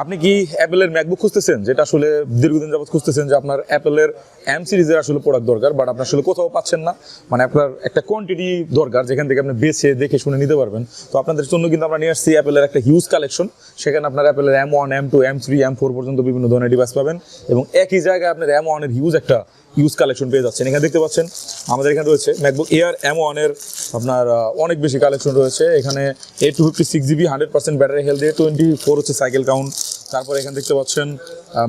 আপনি কি অ্যাপেলের ম্যাকবুক খুঁজতেছেন, যেটা আসলে দীর্ঘদিন যাবত খুঁজতেছেন যে আপনার অ্যাপেলের এম সিরিজের আসলে প্রোডাক্ট দরকার, বাট আপনার আসলে কোথাও পাচ্ছেন না, মানে আপনার একটা কোয়ান্টিটি দরকার যেখান থেকে আপনি বেছে দেখে শুনে নিতে পারবেন। তো আপনাদের জন্য কিন্তু আমরা নিয়ে আসছি অ্যাপেলের একটা হিউজ কালেকশন। সেখানে আপনার অ্যাপেলের M1, M2, M3, M4 পর্যন্ত বিভিন্ন ধরনের ডিভাইস পাবেন, এবং একই জায়গায় আপনার M1 এর হিউজ কালেকশন পেয়ে যাচ্ছেন। এখানে দেখতে পাচ্ছেন আমাদের এখানে রয়েছে ম্যাকবুক এয়ার M1 এর আপনার অনেক বেশি কালেকশন রয়েছে। এখানে 256GB 100% ব্যাটারি হেলথ, 24 হচ্ছে সাইকেল কাউন্ট। তারপরে এখানে দেখতে পাচ্ছেন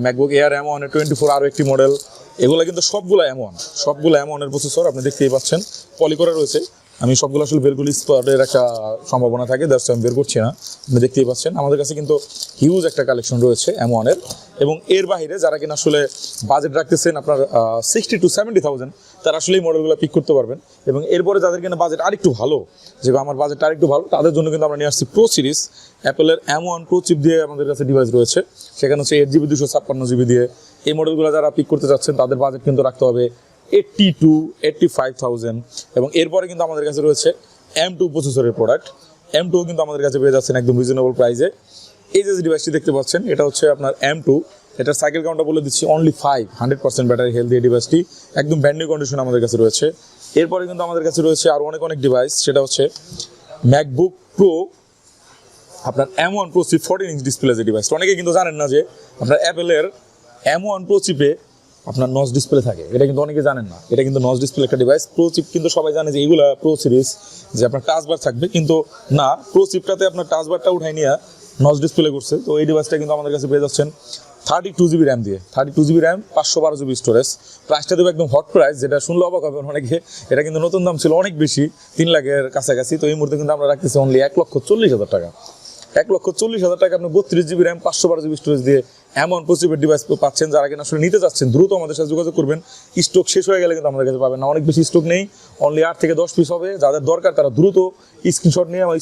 ম্যাকবুক এয়ার M1 এর 24 আরও একটি মডেল। এগুলো কিন্তু সবগুলো M1 এর প্রসেসর, আপনি দেখতেই পাচ্ছেন পলি করা রয়েছে। আমি সবগুলো আসলে বের করলে স্পটের একটা সম্ভাবনা থাকে, দ্যাটস আমি বের করছি না। আপনি দেখতেই পাচ্ছেন আমাদের কাছে কিন্তু হিউজ একটা কালেকশন রয়েছে M1 এর। এবং এর বাইরে যারা কিনা আসলে বাজেট রাখতেছেন আপনার 60 to 70,000, তারা আসলে এই মডেলগুলো পিক করতে পারবেন। এবং এরপরে যাদের কিনা বাজেট আরেকটু ভালো, যে আমার বাজেটটা আরেকটু ভালো, তাদের জন্য কিন্তু আমরা নিয়ে আসছি প্রো সিরিজ। অ্যাপেলের M1 প্রো চিপ দিয়ে আমাদের কাছে ডিভাইস রয়েছে। সেখানে হচ্ছে 8GB 256GB দিয়ে এই মডেলগুলো যারা পিক করতে চাচ্ছেন তাদের বাজেট কিন্তু রাখতে হবে 80 to 85,000। এবং এরপরে কিন্তু আমাদের কাছে রয়েছে M2 প্রসেসরের প্রোডাক্ট। M2 কিন্তু আমাদের কাছে পেয়ে যাচ্ছেন একদম রিজনেবল প্রাইসে। এই যে ডিভাইসটি দেখতে পাচ্ছেন এটা হচ্ছে আপনার M2। এটার সাইকেল কাউন্টটা বলে দিচ্ছি অনলি 5, 100% ব্যাটারি হেলথ। এই ডিভাইসটি একদম ব্র্যান্ড নিউ কন্ডিশন আমাদের কাছে রয়েছে। এরপরে কিন্তু আমাদের কাছে রয়েছে আরও অনেক ডিভাইস, সেটা হচ্ছে ম্যাকবুক প্রো আপনার M1 Pro chip 14 inch display যে ডিভাইস। অনেকে কিন্তু জানেন না যে আপনার অ্যাপেলের M1 প্রো চিপে আপনার নচ ডিসপ্লে থাকে, এটা কিন্তু অনেকে জানেন না। এটা কিন্তু নচ ডিসপ্লে একটা ডিভাইস। প্রো চিপ কিন্তু সবাই জানে যে এইগুলা প্রো সিরিজ, যে আপনার টাচ বার থাকবে, কিন্তু না, প্রো চিপটাতে আপনার টাচ বারটা উঠাই নিয়ে নচ ডিসপ্লে করছে। তো এই ডিভাইসটা কিন্তু আমাদের কাছে পেয়ে যাচ্ছেন 32GB র্যাম দিয়ে, 32GB র্যাম, 512GB স্টোরেজ। প্রাইসটা দেবো একদম হট প্রাইস, যেটা শুনলে অবাক হবেন অনেকে। এটা কিন্তু নতুন দাম ছিল অনেক বেশি, 3 লাখের কাছাকাছি। তো এই মুহূর্তে কিন্তু আমরা রাখতেছি অনলি 1,40,000 টাকা। 1,40,000 টাকা আপনি 32GB র্যাম, 512GB স্টোরেজ দিয়ে এমন প্রসিপের ডিভাইস পাচ্ছেন। যারা কিনা আসলে নিতে চাচ্ছেন দ্রুত আমাদের সাথে যোগাযোগ করবেন। স্টক শেষ হয়ে গেলে কিন্তু আমাদের কাছে পাবেন না, অনেক বেশি স্টক নেই, অনলি 8 থেকে 10 পিস হবে। যাদের দরকার তারা দ্রুত স্ক্রিনশট নিয়ে আমার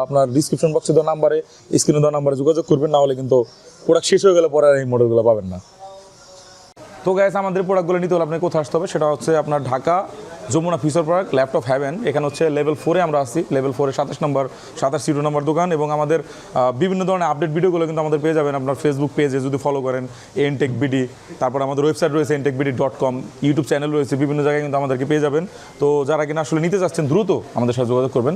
আপনার ডিসক্রিপশন বক্সে দেওয়া নাম্বারে, স্ক্রিনে দেওয়া নাম্বারে যোগাযোগ করবেন, না হলে কিন্তু প্রোডাক্ট শেষ হয়ে গেলে পরে আর এই মডেলগুলো পাবেন না। তো গাইস, আমাদের প্রোডাক্টগুলো নিতে হলে আপনাকে কোথায় আসতে হবে, সেটা হচ্ছে আপনার Dhaka Jamuna future park, laptop haven. এখানে হচ্ছে লেভেল 4-এ আমরা আসছি, লেভেল 4-এ 27 নম্বর দোকান। এবং আমাদের বিভিন্ন ধরনের আপডেট ভিডিওগুলো কিন্তু আমাদের পেয়ে যাবেন আপনার ফেসবুক পেজে যদি ফলো করেন, এনটেকবিডি। তারপর আমাদের ওয়েবসাইট রয়েছে entechbd.com, ইউটিউব চ্যানেল রয়েছে, বিভিন্ন জায়গায় কিন্তু আমাদেরকে পেয়ে যাবেন। তো যারা কিনা আসলে নিতে চাচ্ছেন দ্রুত আমাদের সাথে যোগাযোগ করবেন।